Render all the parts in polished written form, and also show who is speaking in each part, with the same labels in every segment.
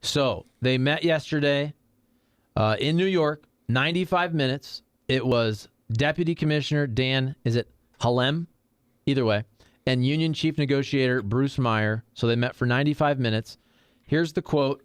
Speaker 1: So they met yesterday in New York, 95 minutes. It was Deputy Commissioner Dan, is it Halem? Either way. And Union Chief Negotiator Bruce Meyer. So they met for 95 minutes. Here's the quote.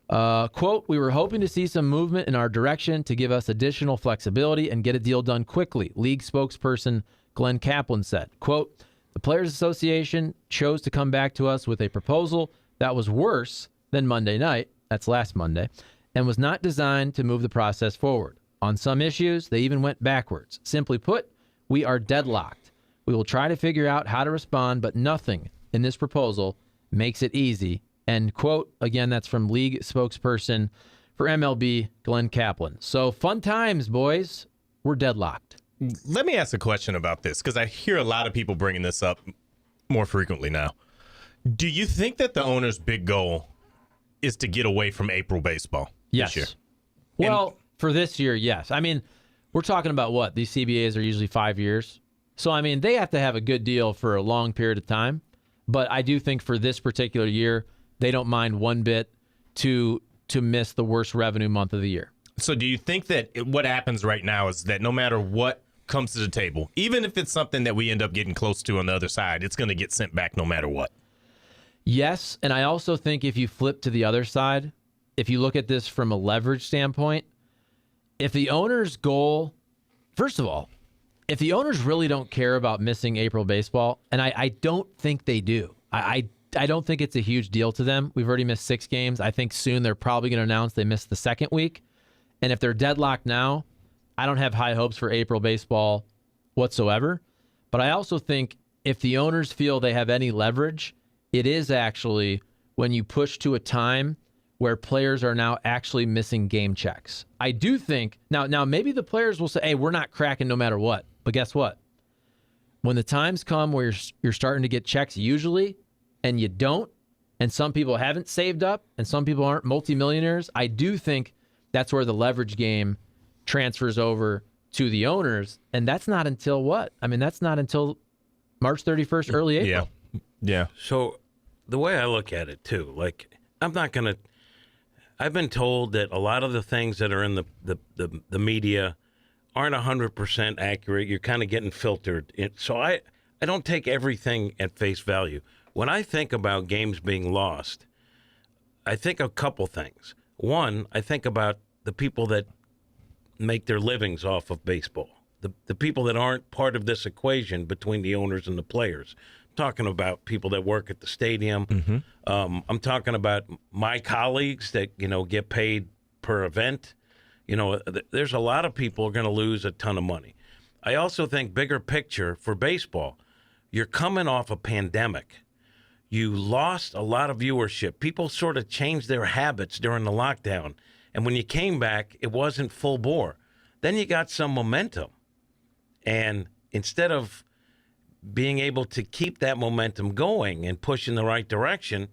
Speaker 1: Quote, "We were hoping to see some movement in our direction to give us additional flexibility and get a deal done quickly," league spokesperson Glenn Kaplan said. Quote, "The Players Association chose to come back to us with a proposal that was worse than Monday night," that's last Monday, "and was not designed to move the process forward. On some issues, they even went backwards. Simply put, we are deadlocked. We will try to figure out how to respond, but nothing in this proposal makes it easy." End quote. Again, that's from league spokesperson for MLB, Glenn Kaplan. So fun times, boys. We're deadlocked.
Speaker 2: Let me ask a question about this, because I hear a lot of people bringing this up more frequently now. Do you think that the owner's big goal is to get away from April baseball
Speaker 1: Yes.
Speaker 2: this year?
Speaker 1: Well, for this year, yes. I mean, we're talking about what? These CBAs are usually 5 years. So, I mean, they have to have a good deal for a long period of time. But I do think for this particular year, they don't mind one bit to miss the worst revenue month of the year.
Speaker 2: So do you think that what happens right now is that no matter what comes to the table, even if it's something that we end up getting close to on the other side, it's going to get sent back no matter what?
Speaker 1: Yes, and I also think if you flip to the other side, if you look at this from a leverage standpoint, if the owner's goal, first of all, if the owners really don't care about missing April baseball, and I don't think they do, I don't think it's a huge deal to them. We've already missed 6 games. I think soon they're probably going to announce they missed the second week. And if they're deadlocked now, I don't have high hopes for April baseball whatsoever. But I also think if the owners feel they have any leverage, it is actually when you push to a time where players are now actually missing game checks. I do think, now maybe the players will say, hey, we're not cracking no matter what. But guess what? When the times come where you're starting to get checks usually, and you don't, and some people haven't saved up, and some people aren't multimillionaires, I do think that's where the leverage game transfers over to the owners, and that's not until what? I mean, that's not until March 31st, early April.
Speaker 2: Yeah.
Speaker 3: So the way I look at it, too, like, I've been told that a lot of the things that are in the media aren't 100% accurate. You're kind of getting filtered. So I don't take everything at face value. When I think about games being lost, I think a couple things. One, I think about the people that make their livings off of baseball, the people that aren't part of this equation between the owners and the players. I'm talking about people that work at the stadium. Mm-hmm. I'm talking about my colleagues that, get paid per event. There's a lot of people who are going to lose a ton of money. I also think bigger picture for baseball, you're coming off a pandemic. You lost a lot of viewership. People sort of changed their habits during the lockdown. And when you came back, it wasn't full bore. Then you got some momentum. And instead of being able to keep that momentum going and push in the right direction,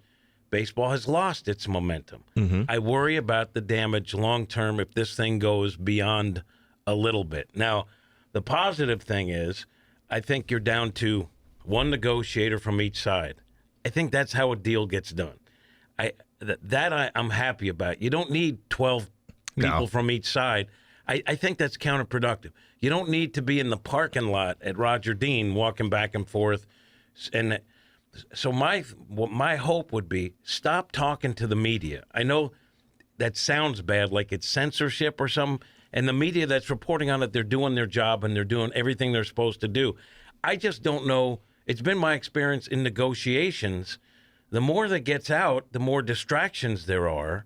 Speaker 3: baseball has lost its momentum. Mm-hmm. I worry about the damage long term if this thing goes beyond a little bit. Now, the positive thing is, I think you're down to one negotiator from each side. I think that's how a deal gets done. I'm happy about. You don't need 12 people from each side. I think that's counterproductive. You don't need to be in the parking lot at Roger Dean walking back and forth. And so my hope would be stop talking to the media. I know that sounds bad, like it's censorship or something. And the media that's reporting on it, they're doing their job and they're doing everything they're supposed to do. I just don't know. It's been my experience in negotiations. The more that gets out, the more distractions there are,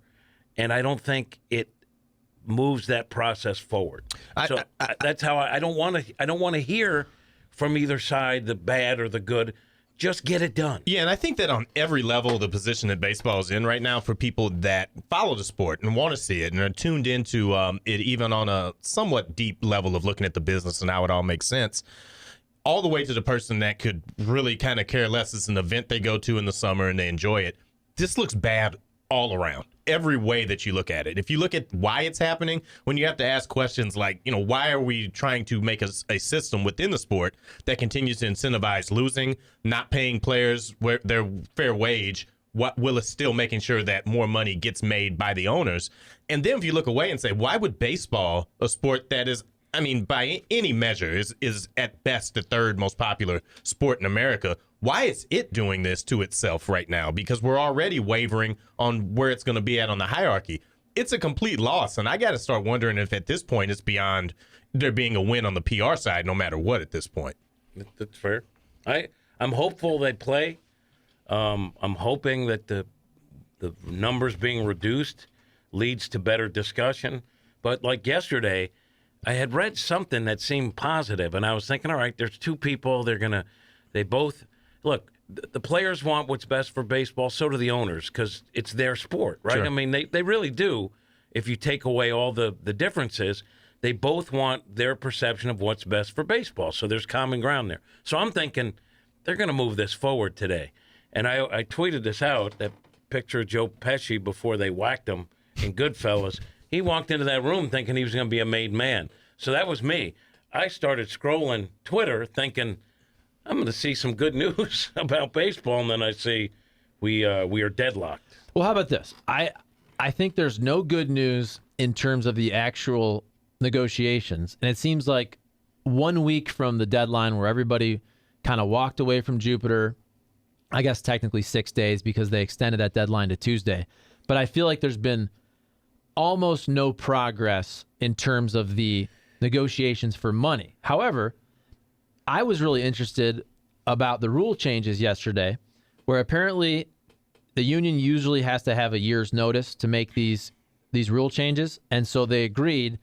Speaker 3: and I don't think it moves that process forward. That's how I don't want to hear from either side, the bad or the good. Just get it done.
Speaker 2: Yeah, and I think that on every level, the position that baseball is in right now for people that follow the sport and want to see it and are tuned into it, even on a somewhat deep level of looking at the business and how it all makes sense, all the way to the person that could really kind of care less. It's an event they go to in the summer and they enjoy it. This looks bad all around, every way that you look at it. If you look at why it's happening, when you have to ask questions like, why are we trying to make a system within the sport that continues to incentivize losing, not paying players their fair wage, what Willis still making sure that more money gets made by the owners. And then if you look away and say, why would baseball, a sport that is, I mean, by any measure, is at best the third most popular sport in America, why is it doing this to itself right now? Because we're already wavering on where it's going to be at on the hierarchy. It's a complete loss, and I got to start wondering if at this point it's beyond there being a win on the PR side, no matter what at this point.
Speaker 3: That's fair. I'm hopeful they play. I'm hoping that the numbers being reduced leads to better discussion. But like yesterday, I had read something that seemed positive, and I was thinking, all right, there's two people. They both look. The players want what's best for baseball. So do the owners, because it's their sport, right?
Speaker 2: Sure.
Speaker 3: I mean, they really do. If you take away all the differences, they both want their perception of what's best for baseball. So there's common ground there. So I'm thinking they're going to move this forward today. And I tweeted this out, that picture of Joe Pesci before they whacked him in Goodfellas. He walked into that room thinking he was going to be a made man. So that was me. I started scrolling Twitter thinking, I'm going to see some good news about baseball, and then I see we are deadlocked.
Speaker 1: Well, how about this? I think there's no good news in terms of the actual negotiations, and it seems like 1 week from the deadline where everybody kind of walked away from Jupiter, I guess technically 6 days because they extended that deadline to Tuesday, but I feel like there's been almost no progress in terms of the negotiations for money. However, I was really interested about the rule changes yesterday, where apparently the union usually has to have a year's notice to make these rule changes. And so they agreed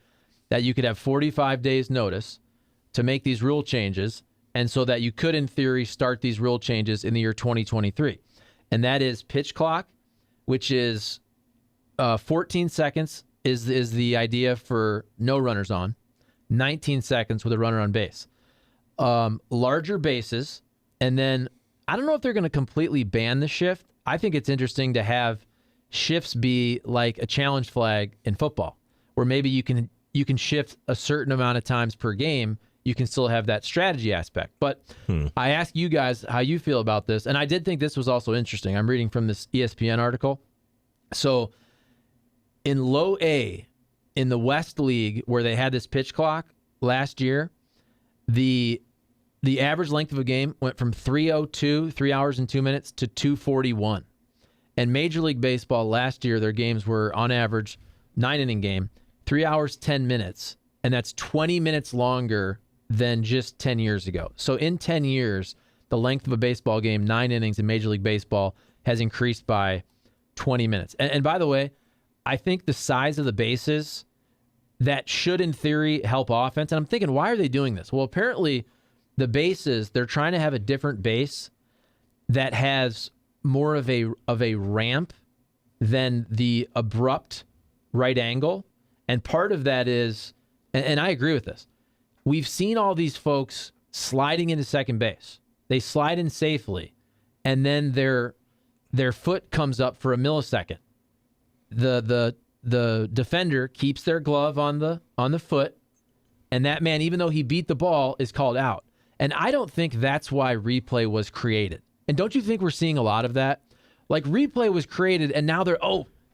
Speaker 1: that you could have 45 days notice to make these rule changes. And so that you could, in theory, start these rule changes in the year 2023. And that is pitch clock, which is 14 seconds is the idea for no runners on, 19 seconds with a runner on base. Larger bases, and then I don't know if they're going to completely ban the shift. I think it's interesting to have shifts be like a challenge flag in football, where maybe you can shift a certain amount of times per game. You can still have that strategy aspect. But I ask you guys how you feel about this, and I did think this was also interesting. I'm reading from this ESPN article. So in low A, in the West League, where they had this pitch clock last year, the average length of a game went from 3:02, 3 hours and 2 minutes, to 2:41. And Major League Baseball last year, their games were on average 9-inning game, 3 hours, 10 minutes. And that's 20 minutes longer than just 10 years ago. So in 10 years, the length of a baseball game, 9 innings in Major League Baseball, has increased by 20 minutes. And by the way, I think the size of the bases, that should, in theory, help offense. And I'm thinking, why are they doing this? Well, apparently the bases, they're trying to have a different base that has more of a ramp than the abrupt right angle. And part of that is, and I agree with this, we've seen all these folks sliding into second base. They slide in safely, and then their foot comes up for a millisecond. The defender keeps their glove on the foot, and that man, even though he beat the ball, is called out. And I don't think that's why replay was created. And don't you think we're seeing a lot of that? Like, replay was created, and now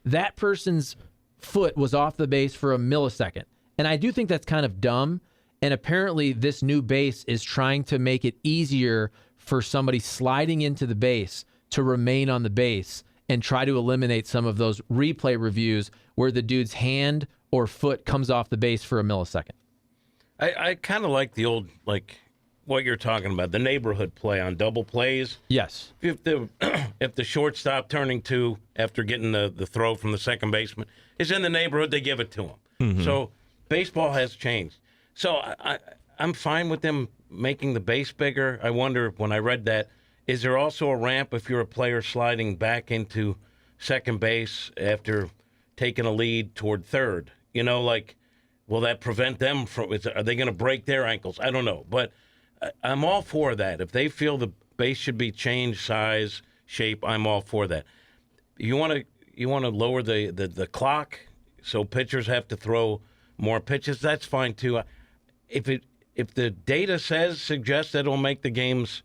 Speaker 1: that person's foot was off the base for a millisecond. And I do think that's kind of dumb. And apparently this new base is trying to make it easier for somebody sliding into the base to remain on the base and try to eliminate some of those replay reviews where the dude's hand or foot comes off the base for a millisecond.
Speaker 3: I kind of like the old, like what you're talking about, the neighborhood play on double plays.
Speaker 1: Yes.
Speaker 3: If the shortstop turning two after getting the throw from the second baseman is in the neighborhood, they give it to him. Mm-hmm. So baseball has changed. So I'm fine with them making the base bigger. I wonder, when I read that, is there also a ramp if you're a player sliding back into second base after taking a lead toward third? You know, like, will that prevent them from, are they going to break their ankles? I don't know. But I'm all for that. If they feel the base should be changed, size, shape, I'm all for that. You want to lower the clock so pitchers have to throw more pitches? That's fine too. If the data suggests that it'll make the games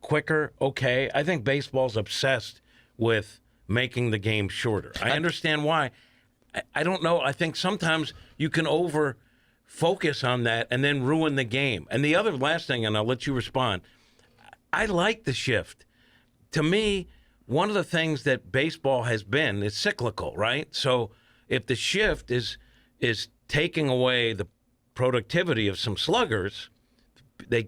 Speaker 3: quicker, okay. I think baseball's obsessed with making the game shorter. I understand why. I don't know. I think sometimes you can over-focus on that and then ruin the game. And the other last thing, and I'll let you respond, I like the shift. To me, one of the things that baseball has been is cyclical, right? So if the shift is taking away the productivity of some sluggers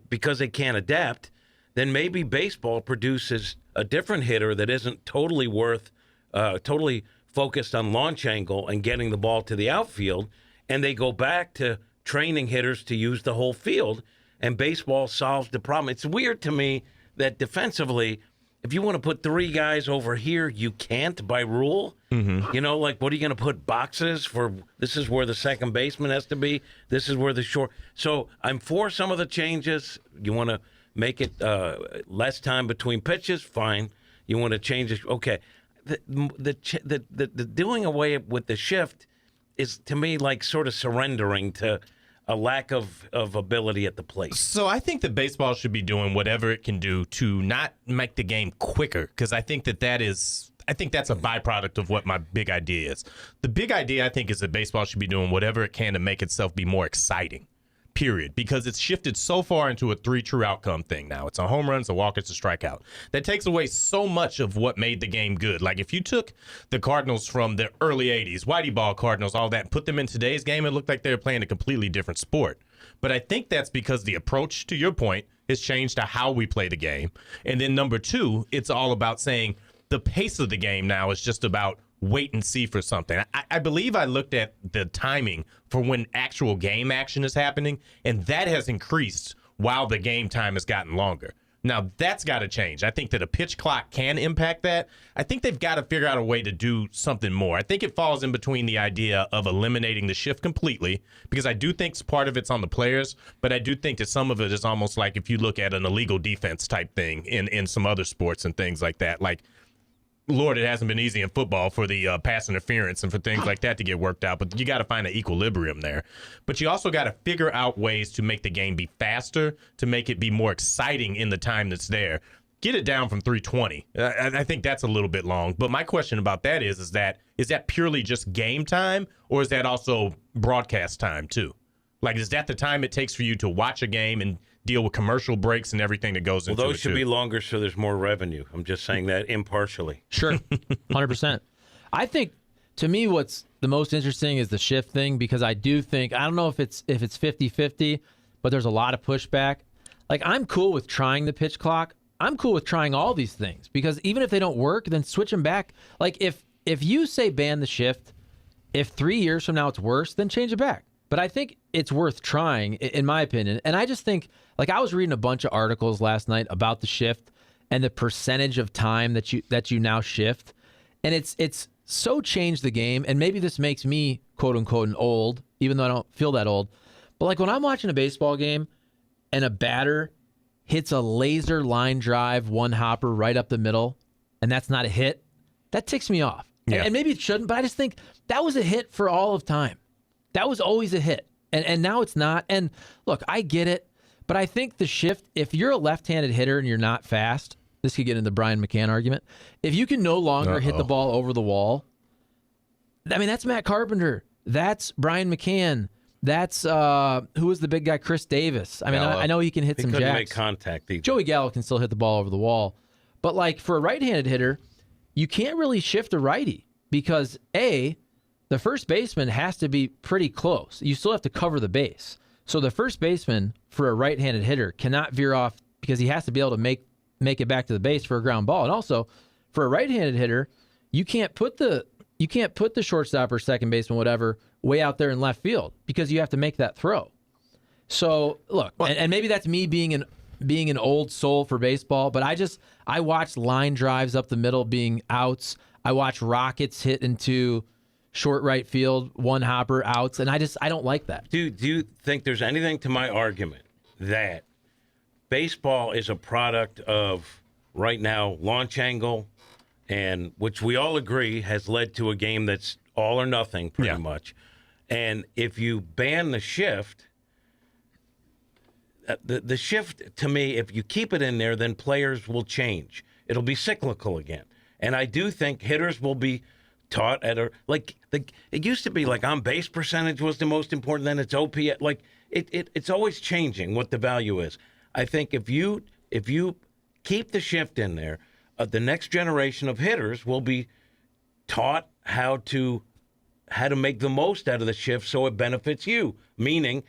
Speaker 3: because they can't adapt, then maybe baseball produces a different hitter that isn't totally focused on launch angle and getting the ball to the outfield, and they go back to training hitters to use the whole field, and baseball solves the problem. It's weird to me that defensively, if you want to put 3 guys over here, you can't by rule. Mm-hmm. You know, like, what are you going to put boxes for? This is where the second baseman has to be. This is where the short. So I'm for some of the changes. You want to make it less time between pitches? Fine. You want to change it? Okay. The doing away with the shift is, to me, like sort of surrendering to a lack of ability at the plate.
Speaker 2: So I think that baseball should be doing whatever it can do to not make the game quicker, because I think that's a byproduct of what my big idea is. The big idea, I think, is that baseball should be doing whatever it can to make itself be more exciting, period, because it's shifted so far into a 3 true outcome thing now. It's a home run, it's a walk, it's a strikeout. That takes away so much of what made the game good. Like, if you took the Cardinals from the early 80s, Whitey ball Cardinals, all that, and put them in today's game, it looked like they were playing a completely different sport. But I think that's because the approach, to your point, has changed to how we play the game. And then number 2, it's all about saying the pace of the game now is just about wait and see for something. I believe I looked at the timing for when actual game action is happening, and that has increased while the game time has gotten longer. Now, that's got to change. I think that a pitch clock can impact that. I think they've got to figure out a way to do something more. I think it falls in between the idea of eliminating the shift completely, because I do think part of it's on the players, but I do think that some of it is almost like if you look at an illegal defense type thing in some other sports and things like that. Like, Lord, it hasn't been easy in football for the pass interference and for things like that to get worked out, but you got to find an equilibrium there. But you also got to figure out ways to make the game be faster, to make it be more exciting in the time that's there. Get it down from 320. I think that's a little bit long. But my question about that is that purely just game time, or is that also broadcast time too? Like, is that the time it takes for you to watch a game and deal with commercial breaks and everything that goes into it?
Speaker 3: Well, those should be longer so there's more revenue. I'm just saying that impartially.
Speaker 1: Sure. 100%. I think, to me, what's the most interesting is the shift thing, because I do think, I don't know if it's 50-50, but there's a lot of pushback. Like, I'm cool with trying the pitch clock. I'm cool with trying all these things, because even if they don't work, then switch them back. Like, if you say ban the shift, if 3 years from now it's worse, then change it back. But I think it's worth trying, in my opinion. And I just think, like, I was reading a bunch of articles last night about the shift and the percentage of time that you now shift. And it's so changed the game. And maybe this makes me, quote unquote, old, even though I don't feel that old. But like, when I'm watching a baseball game and a batter hits a laser line drive, one hopper right up the middle, and that's not a hit, that ticks me off.
Speaker 2: Yeah.
Speaker 1: And maybe it shouldn't, but I just think that was a hit for all of time. That was always a hit, and now it's not. And look, I get it, but I think the shift, if you're a left-handed hitter and you're not fast, this could get into the Brian McCann argument. If you can no longer hit the ball over the wall, I mean, that's Matt Carpenter. That's Brian McCann. That's, who was the big guy, Chris Davis. I mean, I know he can hit some jacks.
Speaker 3: He couldn't make contact either.
Speaker 1: Joey Gallo can still hit the ball over the wall. But, like, for a right-handed hitter, you can't really shift a righty because, A, the first baseman has to be pretty close. You still have to cover the base. So the first baseman for a right-handed hitter cannot veer off because he has to be able to make it back to the base for a ground ball. And also, for a right-handed hitter, you can't put the shortstop or second baseman, whatever, way out there in left field because you have to make that throw. So look, and maybe that's me being an old soul for baseball, but I watched line drives up the middle being outs. I watch rockets hit into short right field, one hopper, outs, and I don't like that.
Speaker 3: Do you think there's anything to my argument that baseball is a product of, right now, launch angle, and which we all agree has led to a game that's all or nothing pretty much. And if you ban the shift, the shift, to me, if you keep it in there, then players will change. It'll be cyclical again. And I do think hitters will be taught it used to be like on base percentage was the most important, then it's OPS. Like it's always changing what the value is. I think if you keep the shift in there, the next generation of hitters will be taught how to make the most out of the shift so it benefits you, meaning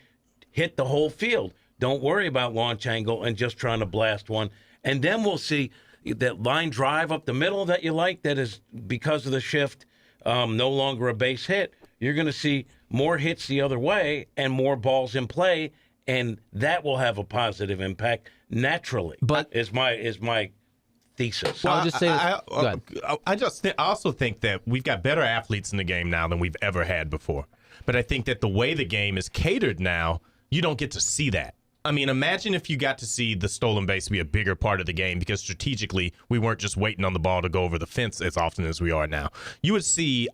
Speaker 3: hit the whole field. Don't worry about launch angle and just trying to blast one. And then we'll see that line drive up the middle that you like, that is because of the shift, no longer a base hit. You're going to see more hits the other way and more balls in play, and that will have a positive impact naturally.
Speaker 1: But
Speaker 3: is my thesis.
Speaker 1: I'll just say
Speaker 2: I also think that we've got better athletes in the game now than we've ever had before. But I think that the way the game is catered now, you don't get to see that. I mean, imagine if you got to see the stolen base be a bigger part of the game, because strategically we weren't just waiting on the ball to go over the fence as often as we are now. I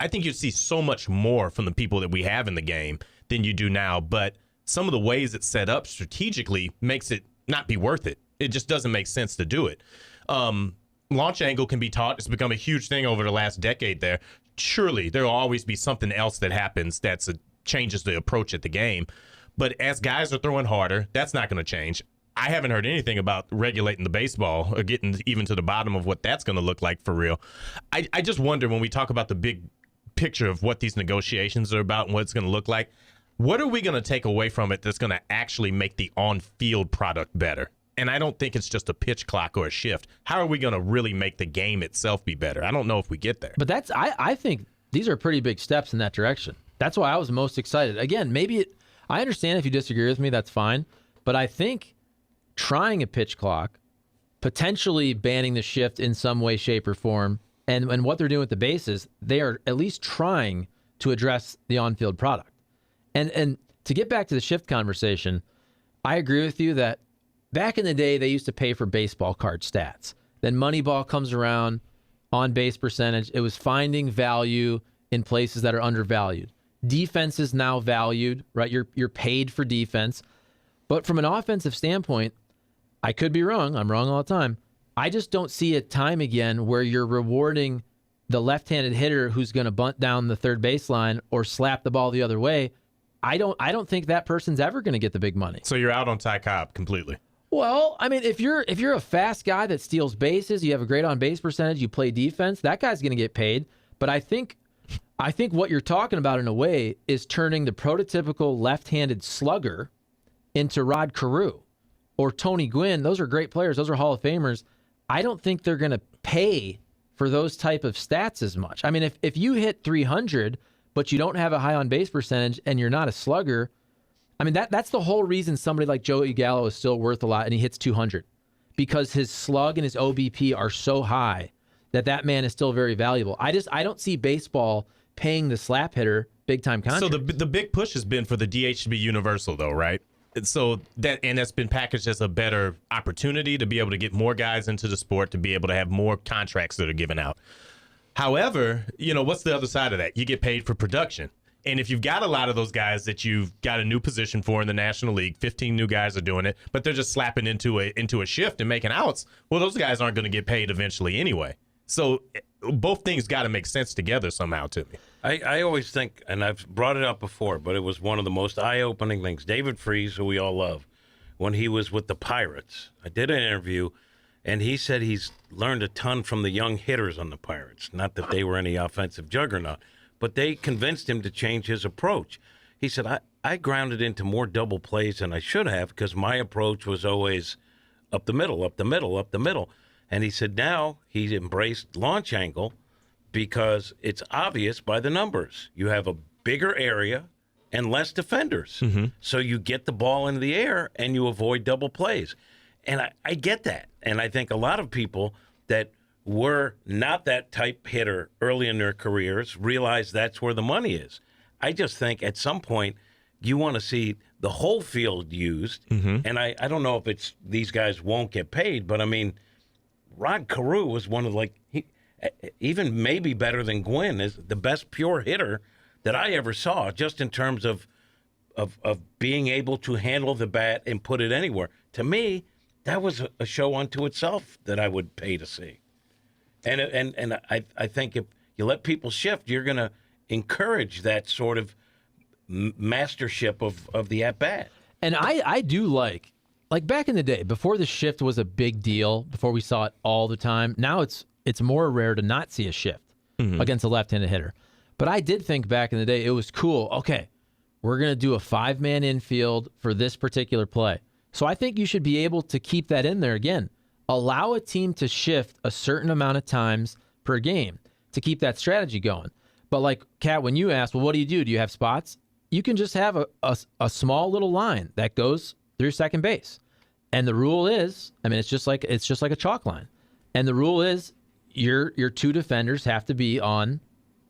Speaker 2: think you'd see so much more from the people that we have in the game than you do now. But some of the ways it's set up strategically makes it not be worth it. It just doesn't make sense to do it. Launch angle can be taught. It's become a huge thing over the last decade there. Surely there will always be something else that happens that changes the approach at the game. But as guys are throwing harder, that's not going to change. I haven't heard anything about regulating the baseball or getting even to the bottom of what that's going to look like for real. I just wonder, when we talk about the big picture of what these negotiations are about and what it's going to look like, what are we going to take away from it that's going to actually make the on-field product better? And I don't think it's just a pitch clock or a shift. How are we going to really make the game itself be better? I don't know if we get there.
Speaker 1: But I think these are pretty big steps in that direction. That's why I was most excited. Again, I understand if you disagree with me, that's fine. But I think trying a pitch clock, potentially banning the shift in some way, shape, or form, and what they're doing with the bases, they are at least trying to address the on-field product. And to get back to the shift conversation, I agree with you that back in the day, they used to pay for baseball card stats. Then Moneyball comes around, on base percentage. It was finding value in places that are undervalued. Defense is now valued, right? You're paid for defense. But from an offensive standpoint, I could be wrong. I'm wrong all the time. I just don't see a time again where you're rewarding the left-handed hitter who's going to bunt down the third baseline or slap the ball the other way. I don't think that person's ever going to get the big money.
Speaker 2: So you're out on Ty Cobb completely.
Speaker 1: Well, I mean, if you're a fast guy that steals bases, you have a great on-base percentage, you play defense, that guy's going to get paid. But I think what you're talking about in a way is turning the prototypical left-handed slugger into Rod Carew or Tony Gwynn. Those are great players. Those are Hall of Famers. I don't think they're going to pay for those type of stats as much. I mean, if you hit 300, but you don't have a high on-base percentage and you're not a slugger, I mean, that's the whole reason somebody like Joey Gallo is still worth a lot and he hits 200, because his slug and his OBP are so high that man is still very valuable. I don't see baseball paying the slap hitter big time contract.
Speaker 2: So the big push has been for the DH to be universal, though, right? So that's been packaged as a better opportunity to be able to get more guys into the sport, to be able to have more contracts that are given out. However, what's the other side of that? You get paid for production. And if you've got a lot of those guys that you've got a new position for in the National League, 15 new guys are doing it, but they're just slapping into a shift and making outs, well, those guys aren't going to get paid eventually anyway. So both things got to make sense together somehow to me.
Speaker 3: I always think, and I've brought it up before, but it was one of the most eye-opening things. David Freese, who we all love, when he was with the Pirates, I did an interview, and he said he's learned a ton from the young hitters on the Pirates. Not that they were any offensive juggernaut, but they convinced him to change his approach. He said, I grounded into more double plays than I should have because my approach was always up the middle, up the middle, up the middle. And he said now he's embraced launch angle because it's obvious by the numbers. You have a bigger area and less defenders. Mm-hmm. So you get the ball into the air and you avoid double plays. And I get that. And I think a lot of people that were not that type hitter early in their careers realize that's where the money is. I just think at some point you want to see the whole field used. Mm-hmm. And I don't know if it's these guys won't get paid, but I mean, Rod Carew was one of even maybe better than Gwynn, is the best pure hitter that I ever saw, just in terms of being able to handle the bat and put it anywhere. To me, that was a show unto itself that I would pay to see. And I think if you let people shift, you're going to encourage that sort of mastership of the at-bat.
Speaker 1: And I do like back in the day, before the shift was a big deal, before we saw it all the time, now it's more rare to not see a shift against a left-handed hitter. But I did think back in the day it was cool. Okay, we're going to do a 5-man infield for this particular play. So I think you should be able to keep that in there again. Allow a team to shift a certain amount of times per game to keep that strategy going. But like, Kat, when you asked, well, what do? Do you have spots? You can just have a small little line that goes through second base. And the rule is, I mean, it's just like a chalk line. And the rule is your two defenders have to be on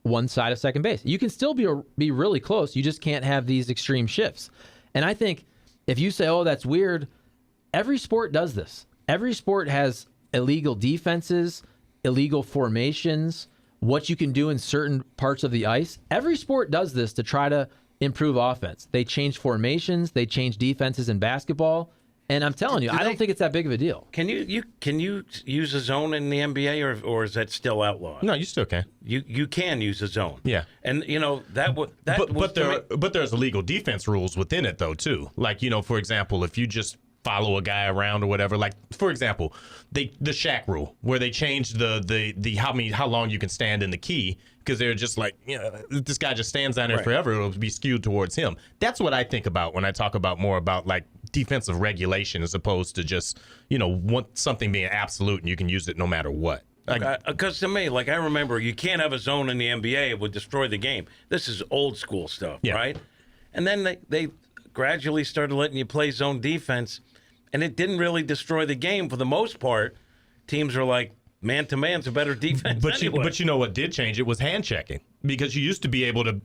Speaker 1: one side of second base. You can still be really close. You just can't have these extreme shifts. And I think if you say, oh, that's weird, every sport does this. Every sport has illegal defenses, illegal formations, what you can do in certain parts of the ice. Every sport does this to try to improve offense. They change formations, they change defenses in basketball. And I'm telling you, I don't think it's that big of a deal.
Speaker 3: Can you use a zone in the NBA, or is that still outlawed?
Speaker 2: No, you still can.
Speaker 3: You can use a zone.
Speaker 2: Yeah,
Speaker 3: and
Speaker 2: but there's illegal defense rules within it though too. Like, for example, if you just follow a guy around or whatever, like for example, the Shaq rule where they changed the how long you can stand in the key, because they're just like, this guy just stands down there forever, it'll be skewed towards him. That's what I think about when I talk about more about like defensive regulation, as opposed to just want something being absolute and you can use it no matter what.
Speaker 3: Because to me, like, I remember, you can't have a zone in the NBA, it would destroy the game. This is old school stuff, right? And then they gradually started letting you play zone defense, and it didn't really destroy the game for the most part. Teams are like, man-to-man's a better defense anyway.
Speaker 2: But you know what did change? It was hand checking. Because you used to be able to,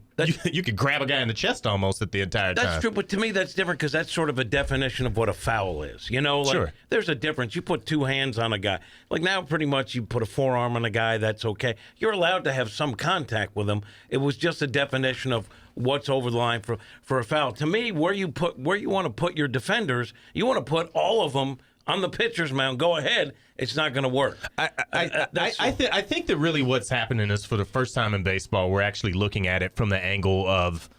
Speaker 2: you could grab a guy in the chest almost at the entire time.
Speaker 3: That's true, but to me that's different, because that's sort of a definition of what a foul is. Like, there's a difference. You put two hands on a guy. Like now pretty much you put a forearm on a guy, that's okay. You're allowed to have some contact with him. It was just a definition of what's over the line for a foul. To me, where you want to put your defenders, you want to put all of them on the pitcher's mound. Go ahead. It's not going to work.
Speaker 2: I think that really what's happening is, for the first time in baseball, we're actually looking at it from the angle of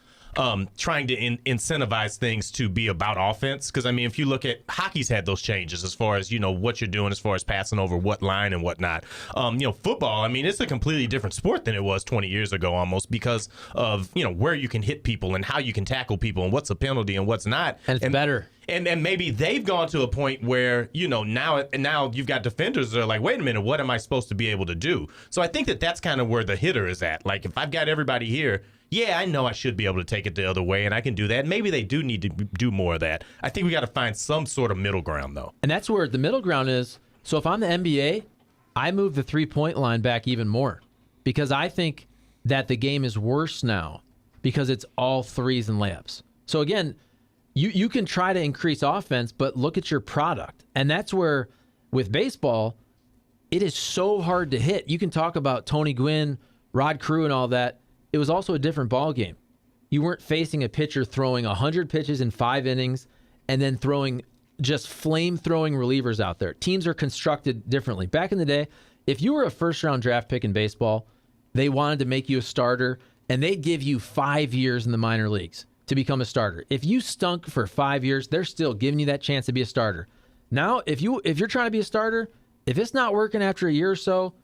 Speaker 2: trying to incentivize things to be about offense. Because, I mean, if you look at hockey's had those changes as far as, what you're doing as far as passing over what line and whatnot. Football, I mean, it's a completely different sport than it was 20 years ago almost, because of, where you can hit people and how you can tackle people and what's a penalty and what's not.
Speaker 1: And it's better.
Speaker 2: And maybe they've gone to a point where, now you've got defenders that are like, wait a minute, what am I supposed to be able to do? So I think that that's kind of where the hitter is at. Like, if I've got everybody here, yeah, I know I should be able to take it the other way, and I can do that. Maybe they do need to do more of that. I think we got to find some sort of middle ground, though.
Speaker 1: And that's where the middle ground is. So if I'm the NBA, I move the three-point line back even more, because I think that the game is worse now because it's all threes and layups. So again, you can try to increase offense, but look at your product. And that's where, with baseball, it is so hard to hit. You can talk about Tony Gwynn, Rod Carew, and all that. It was also a different ball game. You weren't facing a pitcher throwing 100 pitches in 5 innings and then throwing just flame-throwing relievers out there. Teams are constructed differently. Back in the day, if you were a first-round draft pick in baseball, they wanted to make you a starter, and they'd give you 5 years in the minor leagues to become a starter. If you stunk for 5 years, they're still giving you that chance to be a starter. Now, if you're trying to be a starter, if it's not working after a year or so,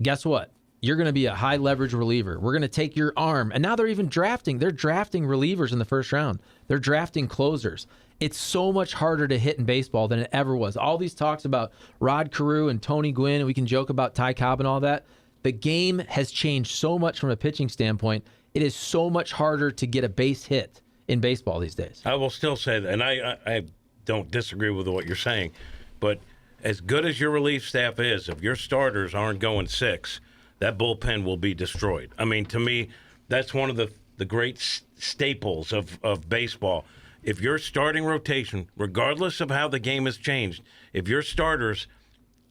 Speaker 1: guess what? You're going to be a high leverage reliever. We're going to take your arm. And now they're even drafting. They're drafting relievers in the first round. They're drafting closers. It's so much harder to hit in baseball than it ever was. All these talks about Rod Carew and Tony Gwynn, and we can joke about Ty Cobb and all that. The game has changed so much from a pitching standpoint. It is so much harder to get a base hit in baseball these days.
Speaker 3: I will still say that, and I don't disagree with what you're saying, but as good as your relief staff is, if your starters aren't going 6, that bullpen will be destroyed. I mean, to me, that's one of the great staples of baseball. If your starting rotation, regardless of how the game has changed, if your starters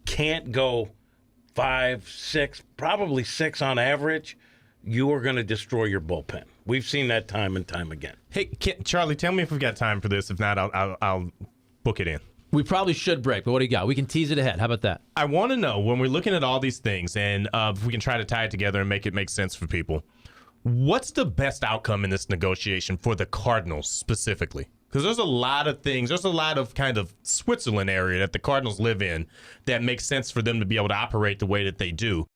Speaker 3: can't go 5, 6, probably 6 on average, you are going to destroy your bullpen. We've seen that time and time again.
Speaker 2: Hey, Charlie, tell me if we've got time for this. If not, I'll book it in.
Speaker 1: We probably should break, but what do you got? We can tease it ahead. How about that?
Speaker 2: I want to know, when we're looking at all these things, and if we can try to tie it together and make it make sense for people, what's the best outcome in this negotiation for the Cardinals specifically? Because there's a lot of things, there's a lot of kind of Switzerland area that the Cardinals live in that makes sense for them to be able to operate the way that they do.